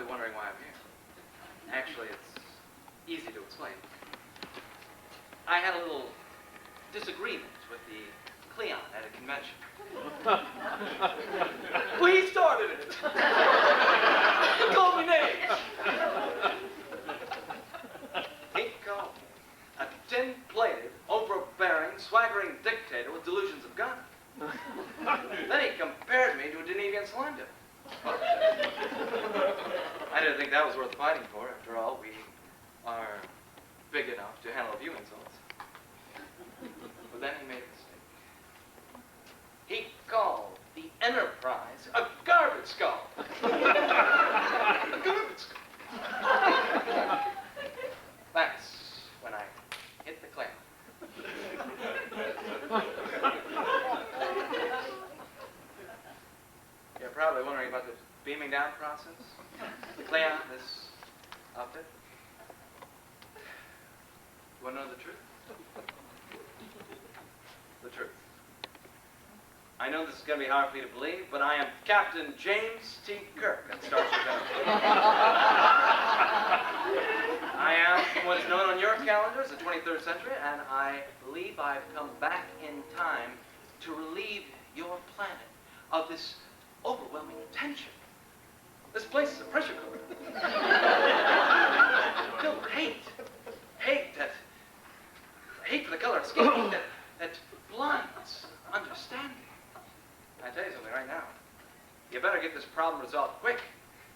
probably wondering why I'm here. Actually, it's easy to explain. I had a little disagreement with the Cleon at a convention. Well, he started it. He called me names. He called me a tin-plated, overbearing, swaggering dictator with delusions of God. Then he compared me to a Denevian slime dip. I didn't think that was worth fighting for. After all, we are big enough to handle a few insults. But then he made a mistake. He called the Enterprise a garbage skull. A garbage skull. That's when I hit the Cleon. You're probably wondering about the beaming down process. The Cleon, this outfit. You want to know the truth? The truth. I know this is going to be hard for you to believe, but I am Captain James T. Kirk at Starship Enterprise. I am what is known on your calendar as the 23rd century, and I believe I've come back in time to relieve your planet of this overwhelming tension. This place is a pressure cooker. Filled with hate. Hate for the color of skin. That blinds understanding. I tell you something right now. You better get this problem resolved quick.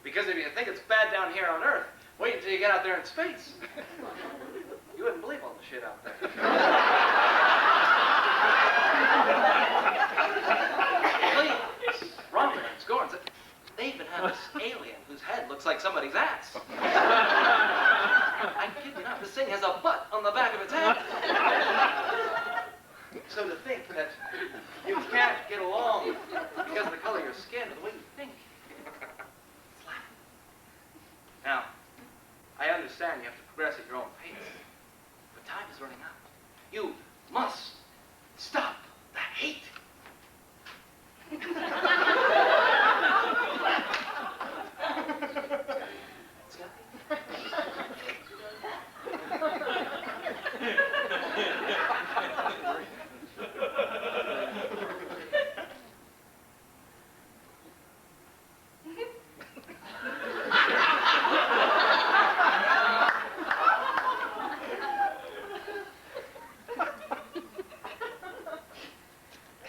Because if you think it's bad down here on Earth, wait until you get out there in space. You wouldn't believe all the shit out there. Please, Romulans, Gorns, they even have this alien whose head looks like somebody's ass. I kid you not, this thing has a butt on the back of its head. So to think that you can't get along because of the color of your skin or the way you think, it's laughable. Now, I understand you have to progress at your own pace, but time is running out. You must stop the hate.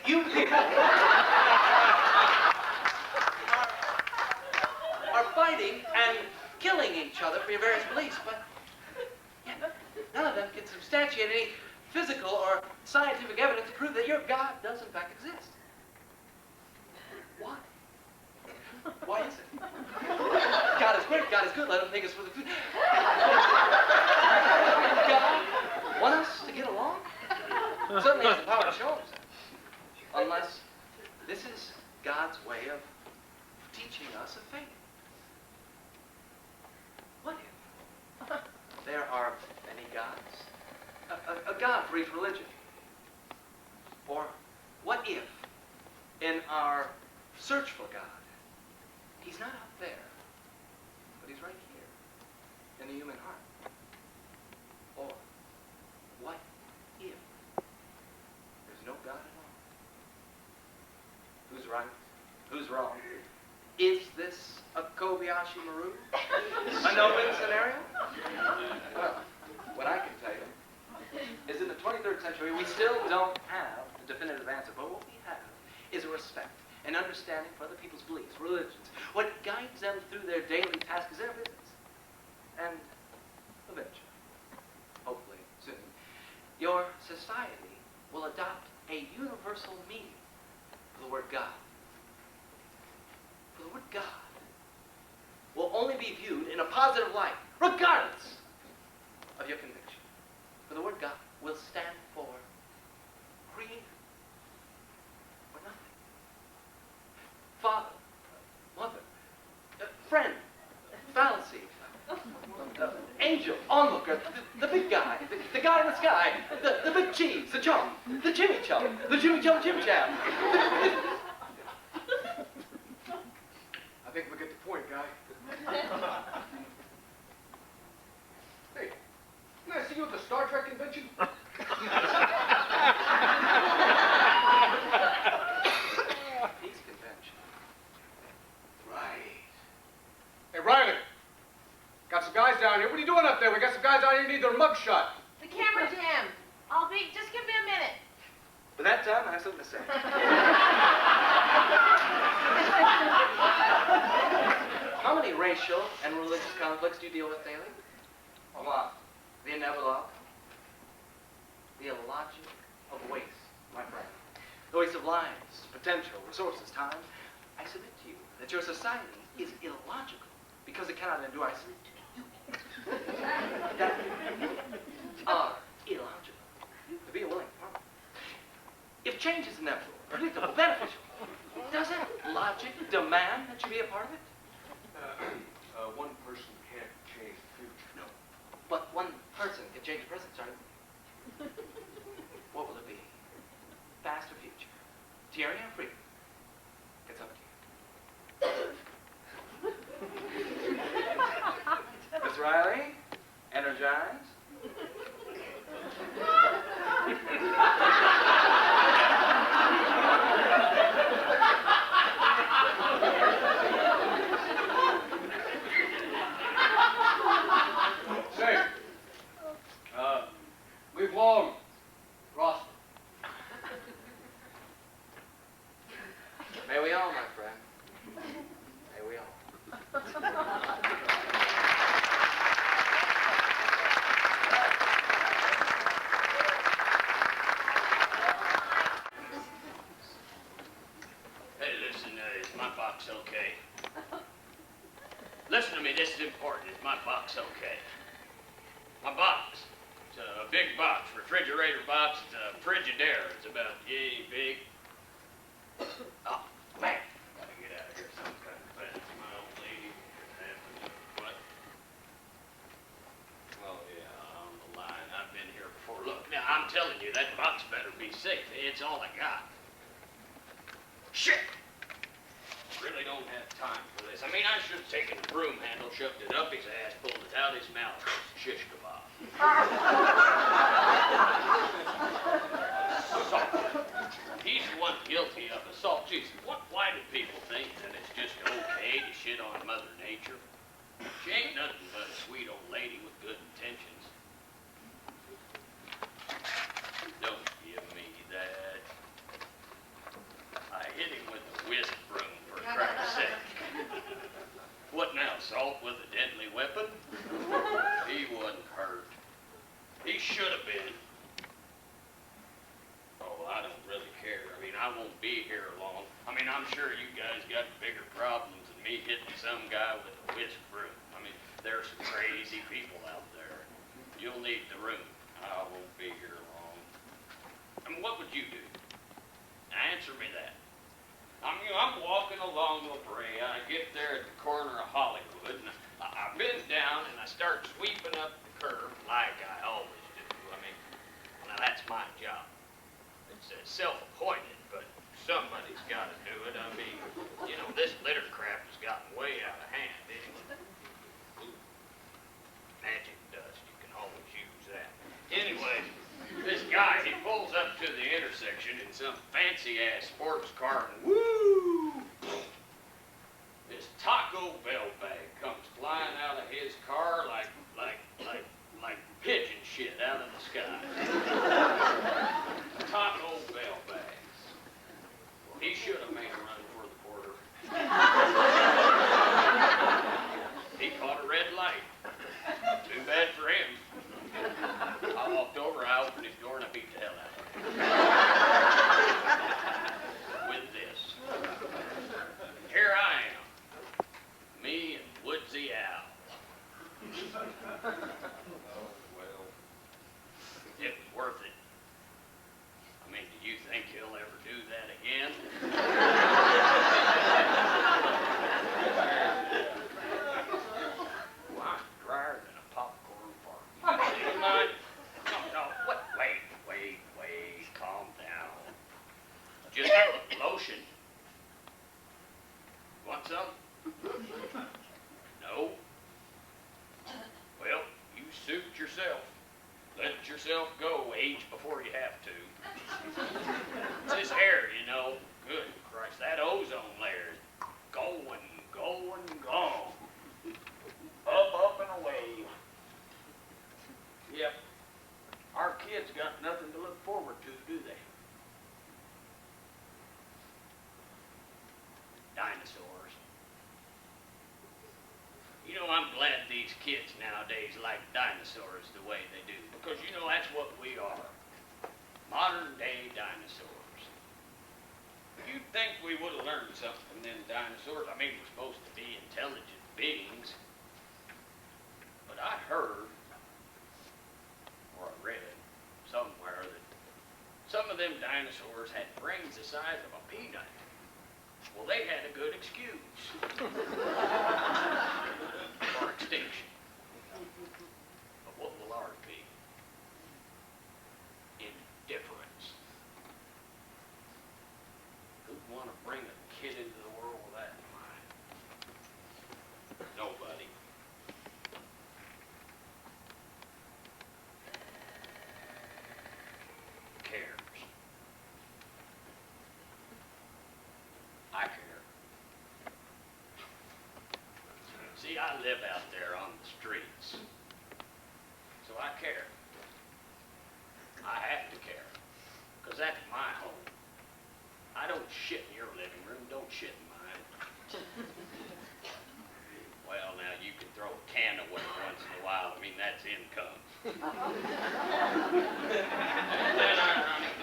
You people are fighting and killing each other for your various beliefs, but yet none of them can substantiate any physical or scientific evidence to prove that your God does in fact exist. Why? Why is it? God is great, God is good, let him take us for the food. God want us to get along? Certainly has the power to show us that. Unless this is God's way of teaching us a faith. What if there are many gods? A God for each religion? Or what if, in our search for God, he's not out there, but he's right here, in the human heart? Or what if there's no God at all? Who's right? Who's wrong? Is this a Kobayashi Maru? A no-win scenario? Well, what I can tell you is in the 23rd century, we still don't have a definitive answer, but what we have is a respect, an understanding for other people's beliefs, religions, what guides them through their daily tasks, their business. And eventually, hopefully soon, your society will adopt a universal meaning for the word God. For the word God will only be viewed in a positive light, regardless of your conviction. For the word God will stand for creator, or nothing. Father, mother, friend, fallacy, angel, onlooker, the big guy, the guy in the sky, the big cheese, the chum, the Jimmy chum, the Jimmy chum Jim Jam. I think think we get the point, guy. Hey, didn't I see you at the Star Trek convention? Peace convention. Right. Hey, Riley. Got some guys down here. What are you doing up there? We got some guys down here who need their mug shot. The camera jammed. Just give me a minute. By that time, I have something to say. How many racial and religious conflicts do you deal with daily? A lot. The inevitable. The illogic of waste, my friend. The waste of lives, potential, resources, time. I submit to you that your society is illogical because it cannot endure. I submit to you that you are illogical to be a willing partner. If change is inevitable, predictable, beneficial, doesn't logic demand that you be a part of it? One person can't change the future. No. But one person can change the present, sorry. What will it be? Past or future? Tyranny or freedom? It's up to you. Miss Riley, energize. Say, we've long lost. May we all, my friend. May we all. Hey, listen, is my box okay? Listen to me, this is important. Is my box okay? My box. It's a big box, refrigerator box. It's a Frigidaire. It's about yay big. Oh, man. Gotta get out of here some kind of fast. My old lady. What? Oh, yeah, on the line. I've been here before. Look, now, I'm telling you, that box better be safe. It's all I got. Shit! Really don't have time for this. I mean, I should have taken the broom handle, shoved it up his ass, pulled it out his mouth. Shish kebab. Assault. He's the one guilty of assault. Jeez, why do people think that it's just okay to shit on Mother Nature? She ain't nothing but a sweet old lady with good intentions. Don't give me that. I hit him with a whisk broom, for Christ's sake. What now, assault with a deadly weapon? He wasn't hurt. He should have been. Oh, I don't really care. I mean, I won't be here long. I mean, I'm sure you guys got bigger problems than me hitting some guy with a whisk broom. I mean, there's some crazy people out there. You'll need the room. I won't be here long. I mean, what would you do? Answer me that. I'm walking along La Brea. I get there at the corner of Hollywood, and I bend down and I start sweeping up the curb like I always do. I mean, now that's my job. It's self-appointed, but somebody's got to do it. I mean, you know, this litter crap has gotten way out of hand anyway. Ooh, magic dust, you can always use that. Anyway, this guy, he pulls up to the intersection in some fancy-ass sports car, and woo! This Taco Bell bag comes flying out of his car like pigeon shit out of the sky. Taco Bell bags. Well, he should have made a run for the border. He caught a red light. Too bad for him. I walked over, I opened his door, and I beat the hell out of him. With this. Here I am. Me and Woodsy Al. It was worth it. I mean, do you think he'll ever do that again? Well, I'm drier than a popcorn fart. No, wait, calm down. Just lotion. Want some? yourself go, age before you have to. It's this air, you know. Good Christ, that ozone layer is going, gone. Up and away. Yep. Our kids got nothing to look forward to, do they? Dinosaurs. You know, I'm glad these kids nowadays like dinosaurs the way they do, because you know that's what we are. Modern day dinosaurs. You'd think we would have learned something from them dinosaurs. I mean, we're supposed to be intelligent beings. But I heard, or I read somewhere, that some of them dinosaurs had brains the size of a peanut. Well, they had a good excuse for extinction. But what will ours be? Indifference. Who'd want to bring a kid into the world with that in mind? Nobody. Cares. I care. See, I live out there on the streets, so I care. I have to care, because that's my home. I don't shit in your living room, don't shit in mine. Well, now, you can throw a can away once in a while. I mean, that's income. And then,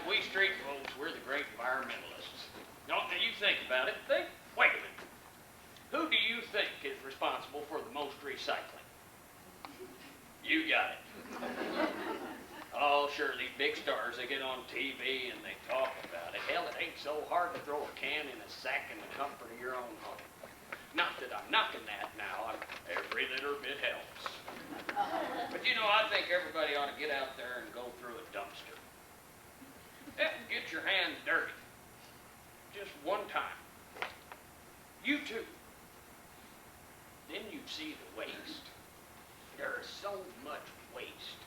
we street folks, we're the great environmentalists. Now you think about it. Wait a minute. Who do you think is responsible for the most recycling? You got it. Oh, sure, these big stars, they get on TV and they talk about it. Hell, it ain't so hard to throw a can in a sack in the comfort of your own home. Not that I'm knocking that now. Every little bit helps. But you know, I think everybody ought to get out there and go through a dumpster. Get your hands dirty. Just one time. You too. Then you see the waste. There is so much waste.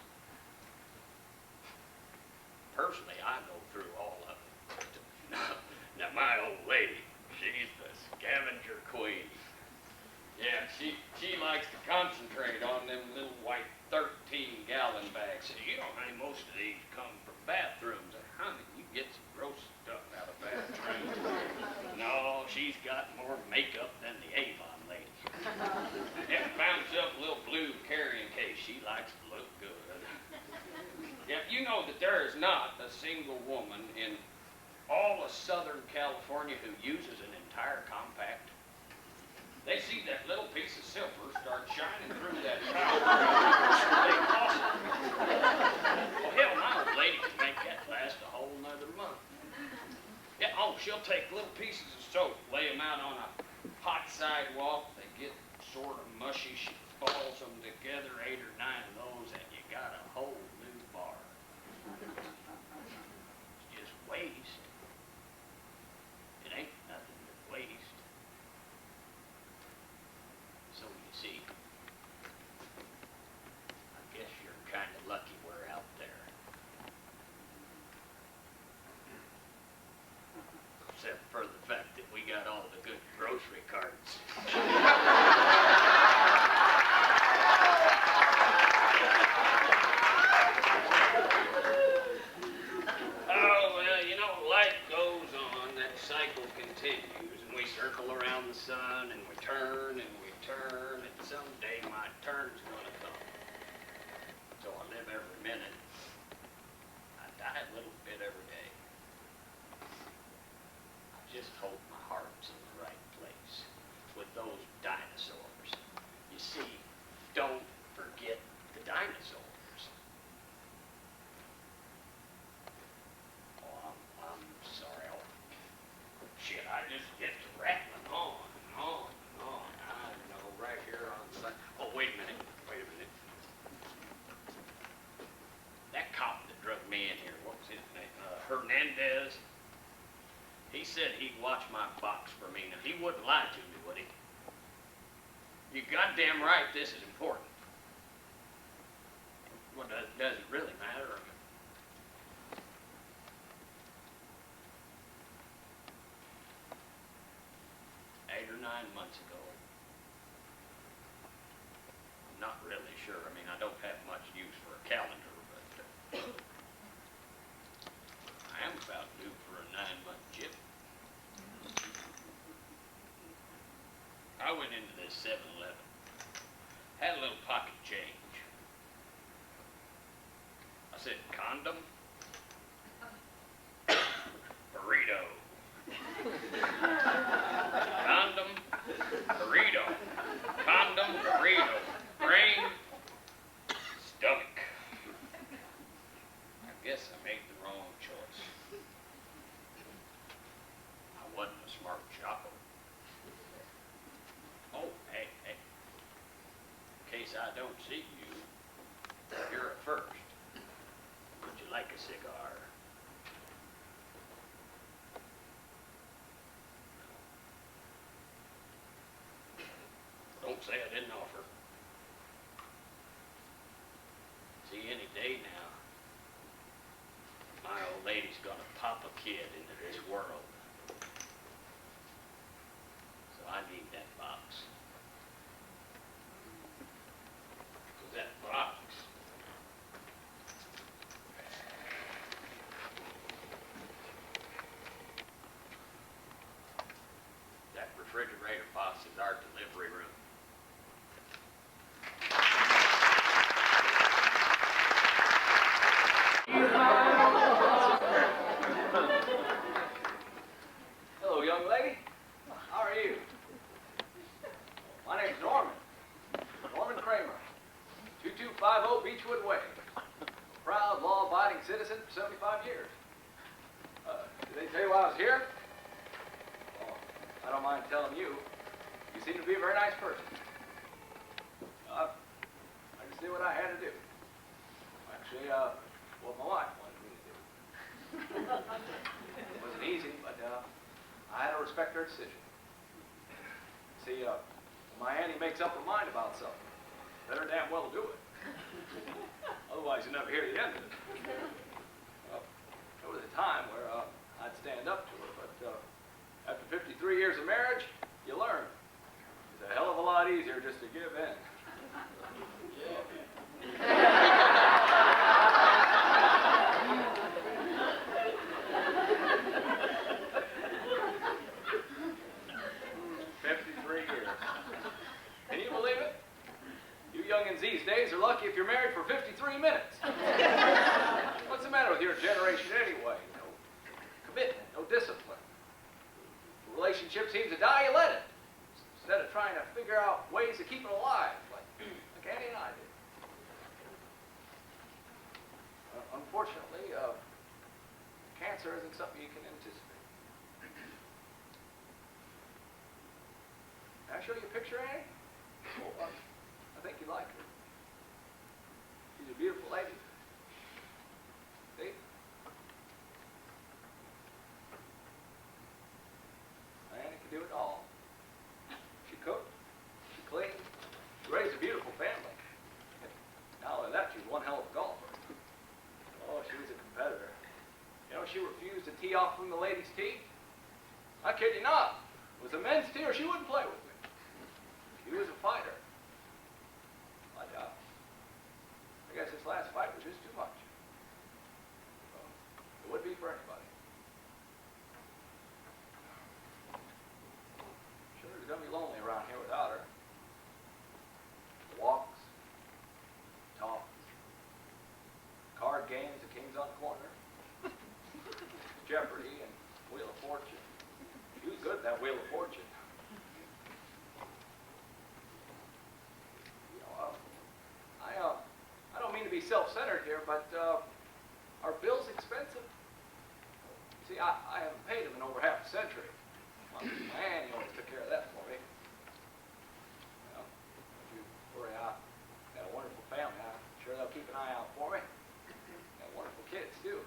Personally, I go through all of it. Now my old lady, she's the scavenger queen. Yeah, she likes to concentrate on them little white 13-gallon bags. You know, honey, most of these come from bathrooms. Honey, you get some gross stuff out of bathrooms. No, she's got more makeup than the Avon lady. And found herself a little blue carrying case. She likes to look good. Yeah, you know that there is not a single woman in all of Southern California who uses an entire compact. They see that little piece of silver start shining through that towel. They toss it. Well, hell, my old lady can make that last a whole nother month. Yeah, oh, she'll take little pieces of soap, lay them out on a hot sidewalk. They get sort of mushy. She balls them together, 8 or 9 of those, and you got a whole new bar. It's just waste. It ain't nothing but waste. So you see, I guess you're kind of lucky we're out there. Except for the fact that we got all the good grocery carts. Oh, well, you know, life goes on. That cycle continues, and we circle around the sun, and we turn, and we turn, and someday my turn's gonna come. So I live every minute. I die a little bit every day. I just hope my heart's in the right place with those dinosaurs. You see, don't forget the dinosaurs. Oh, I'm sorry. Oh, shit, I just get to rattling on and on and on. I know, right here on the side. Oh, wait a minute. That cop that drug me in here, what was his name? Hernandez. He said he'd watch my box for me. Now, he wouldn't lie to me, would he? You goddamn right this is important. Well, does it really matter? months ago. I'm not really sure. I mean, I don't have much use for a calendar, but I am about due for a 9-month jip. I went into this 7-Eleven, had a little pocket change. I said, condom, burrito. Condom, burrito. Condom, burrito. Brain, stomach. I guess I made the wrong choice. I wasn't a smart shopper. Oh, hey. In case I don't see you, you're a first. Would you like a cigar? Don't say I didn't offer. See, any day now, my old lady's gonna pop a kid into this world. So I need that box. 'Cause that box that refrigerator box is our delivery room. Hello, young lady. How are you? My name's Norman. Norman Kramer. 2250 Beechwood Way. Proud, law-abiding citizen for 75 years. Did they tell you why I was here? Well, I don't mind telling you. You seem to be a very nice person. I just did what I had to do. Actually, what my wife wanted me to do. It wasn't easy, but I had to respect her decision. See, when my Annie makes up her mind about something, better damn well do it. Otherwise, you never hear the end of it. There was a time where I'd stand up to her, but after 53 years of marriage, you learn. It's a hell of a lot easier just to give in. These days are lucky if you're married for 53 minutes. What's the matter with your generation anyway? No commitment, no discipline. The relationship seems to die, you let it. Instead of trying to figure out ways to keep it alive, like Annie and I did. Unfortunately, cancer isn't something you can anticipate. Can I show you a picture, Annie? Well, I think you'd like her. She's a beautiful lady. See? Annie can do it all. She cooked, she cleaned, she raised a beautiful family. Not only that, she was one hell of a golfer. Oh, she was a competitor. You know, she refused to tee off from the ladies' tee. I kid you not. It was a men's tee or she wouldn't play with me. She was a fighter. I guess this last fight was just too much. Well, it would be for anybody. Sure, it's going to be lonely around here without her. Walks, talks, card games, the King's on the corner, Jeopardy, and Wheel of Fortune. She was good at that Wheel of Fortune. I don't mean to be self-centered here, but are bills expensive? See, I haven't paid them in over half a century. My Annie always took care of that for me. Well, don't you worry, I got a wonderful family. I'm sure they'll keep an eye out for me. Got wonderful kids, too.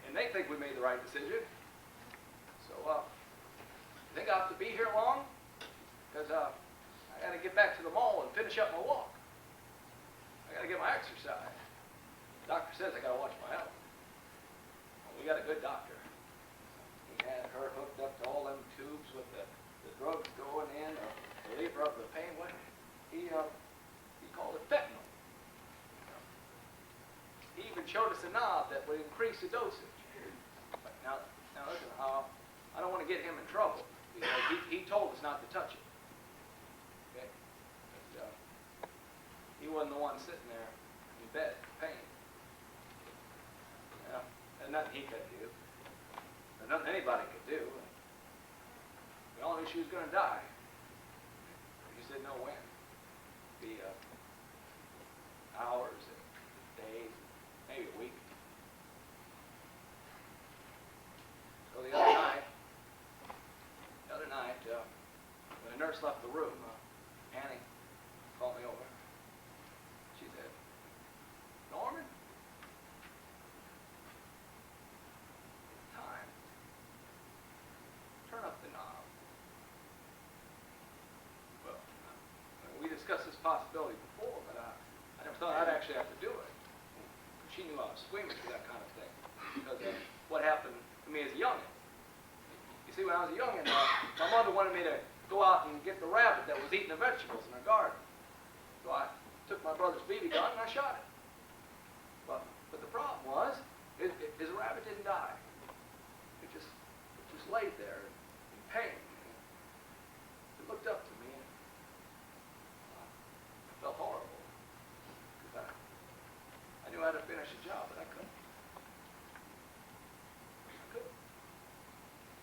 And they think we made the right decision. So, you think I'll have to be here long? Because I got to get back to the mall and finish up my walk. I got to get my exercise. The doctor says I got to watch my health. Well, we got a good doctor. He had her hooked up to all them tubes with the drugs going in, a reliever of the pain. What he called it fentanyl. He even showed us a knob that would increase the dosage. But now listen, I don't want to get him in trouble because he told us not to touch it. Okay? But, he wasn't the one sitting there in bed, in pain. Yeah, there's nothing he could do. There's nothing anybody could do. We all knew she was going to die. We just didn't know when. Be hours, days, maybe a week. So the other night, when the nurse left the room, Annie called me over. She said, "Norman, it's time. Turn up the knob." Well, we discussed this possibility before, but I never thought I'd actually have to do it. She knew I was squeamish for that kind of thing because of what happened to me as a youngin'. You see, when I was a youngin', my mother wanted me to go out and get the rabbit that was eating the vegetables in her garden. So I took my brother's BB gun and I shot it. But the problem was, his rabbit didn't die. It just laid there in pain. It looked up to me and I felt horrible. Because I knew how to finish the job, but I couldn't.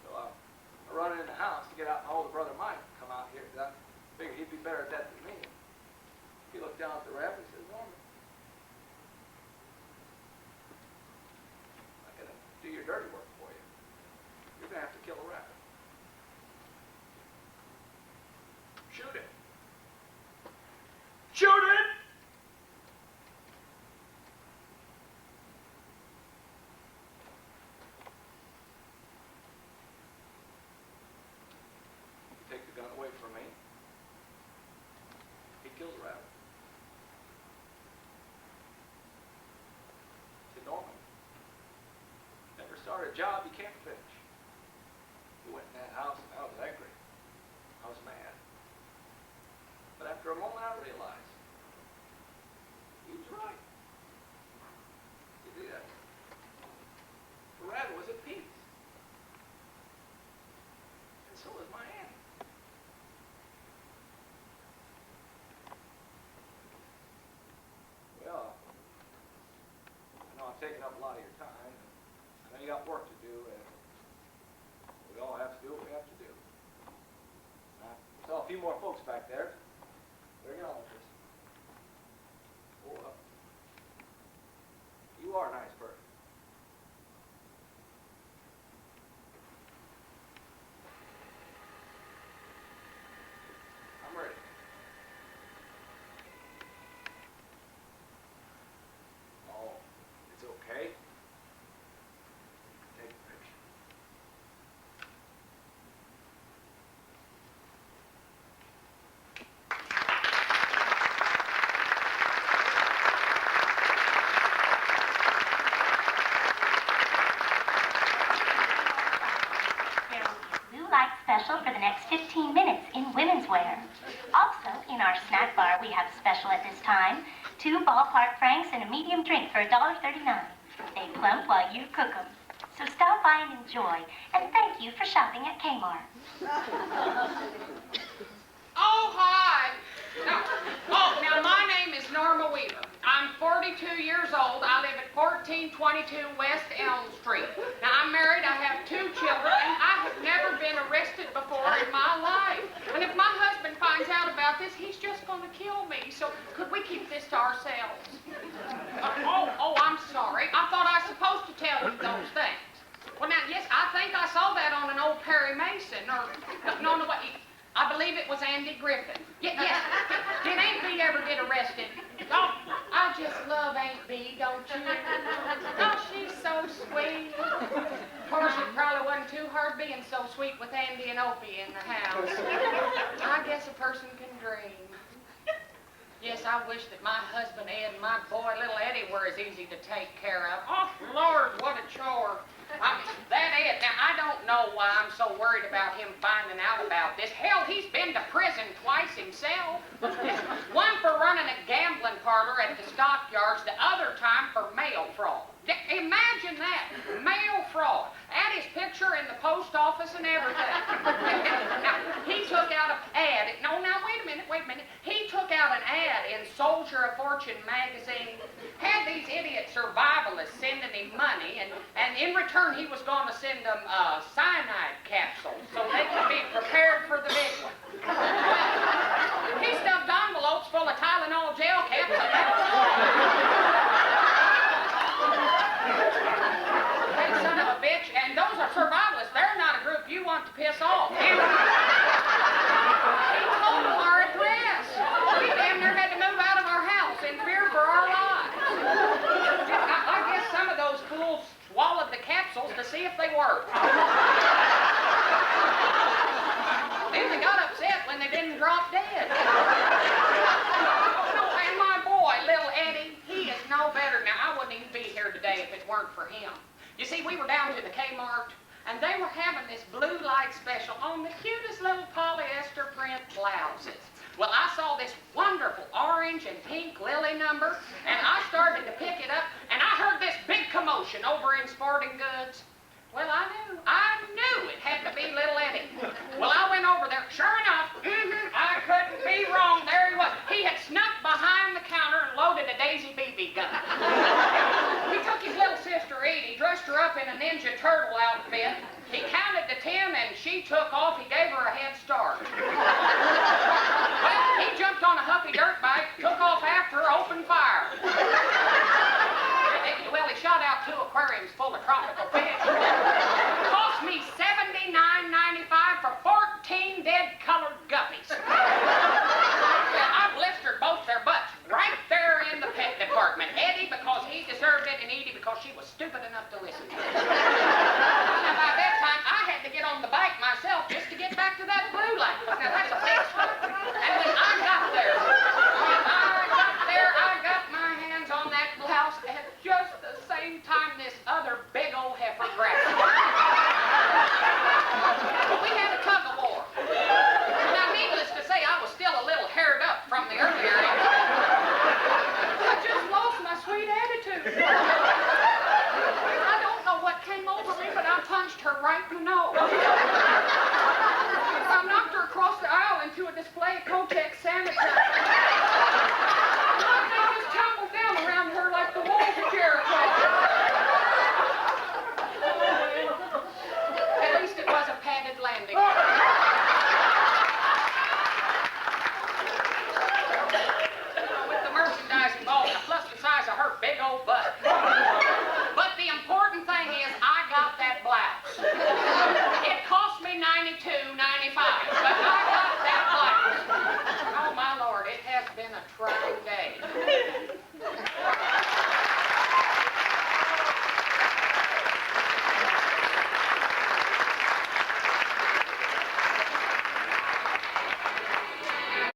So I run in the house to get out my older brother Mike come out here because I figured he'd be better at that than me. He looked down at the rabbit and said, "Norman, I'm going to do your dirty work for you. You're going to have to kill a rabbit. Shoot it. Shoot it!" You take the gun away from me. He kills a rabbit. I said, "Norman, never start a job you can't finish." He went in that house and I was angry. I was mad. But after a moment I realized he was right. You see that? The rabbit was at peace. And so was my Annie. Well, I know I've taken up a lot of your time. I know you got work to do, and we all have to do what we have to do. I saw a few more folks back there. They're your officers. Oh, you are a nice person. I'm ready. Oh, it's okay. Take a picture. There will be a blue light special for the next 15 minutes in women's wear. Also, in our snack bar, we have a special at this time. 2 ballpark franks and a medium drink for $1.39. They plump while you cook them. So stop by and enjoy. And thank you for shopping at Kmart. Oh, hi. Now my name is Norma Weaver. I'm 42 years old. I live at 1422 West Elm Street. Now, I'm married. I have 2 children, and I have never been arrested before in my life. And if my husband finds out about this, he's just going to kill me. So could we keep this to ourselves? I'm sorry. I thought I was supposed to tell you those things. Well, now, yes, I think I saw that on an old Perry Mason, or, no, wait. I believe it was Andy Griffin. Yes. Did Aunt Bee ever get arrested? Oh, I just love Aunt Bee, don't you? Oh, she's so sweet. Of course, it probably wasn't too hard being so sweet with Andy and Opie in the house. I guess a person can dream. Yes, I wish that my husband Ed and my boy little Eddie were as easy to take care of. Oh, Lord, what a chore. That Ed, now I don't know why I'm so worried about him finding out about this. Hell, he's been to prison twice himself. One for running a gambling parlor at the stockyards, the other time for mail fraud. Imagine that, mail fraud. Add his picture in the post office and everything. Now, he took out an ad. No, now, wait a minute. He took out an ad in Soldier of Fortune magazine, had these idiot survivalists sending him money, and in return he was going to send them cyanide capsules so they could be prepared for the big one. He stuffed envelopes full of Tylenol gel caps and that son of a bitch, and those are survivalists. They're not a group you want to piss off. He told them our address. We damn near had to move out of our house in fear for our lives. I guess some of those fools swallowed the capsules to see if they worked. Then they got upset when they didn't drop dead. No, and my boy, little Eddie, he is no better. Now, I wouldn't even be here today if it weren't for him. You see, we were down to the Kmart, and they were having this blue light special on the cutest little polyester print blouses. Well, I saw this wonderful orange and pink lily number, and I started to pick it up, and I heard this big commotion over in Sporting Goods. Well, I knew it had to be little Eddie. Well, I went over there. Sure enough, I couldn't be wrong. There he was. He had snuck behind the counter and loaded a Daisy BB gun. He took his little sister Edie, dressed her up in a Ninja Turtle outfit. He counted to 10 and she took off. He gave her a head start. Well, he jumped on a huffy dirt bike, took off after her, opened fire. Well, he shot out 2 aquariums full of tropical fish. Cost me $79.95 for 14 dead colored guppies. Well, I blistered both their butts right there in the pet department. Eddie because he deserved it, and Edie because she was stupid enough to listen to it. Now, by that time, I had to get on the bike myself just to get back to that blue light. Now, that's a big story. And when I got there, I got my hands on that blouse at just the same time this other big old heifer grabbed it. But we had a tug of war. Now, needless to say, I was still a little haired up from the earlier I just lost my sweet attitude. I don't know what came over me, but I punched her right in the nose. I knocked her across the aisle into a display of Kotex sanitizer. They just tumbled down around her like the walls of Jericho. At least it was a padded landing. With the merchandise involved, plus the size of her big old butt. But the important thing is I got that blouse. It cost me $92.95, but I got that blouse. Oh, my Lord, it has been a trying day.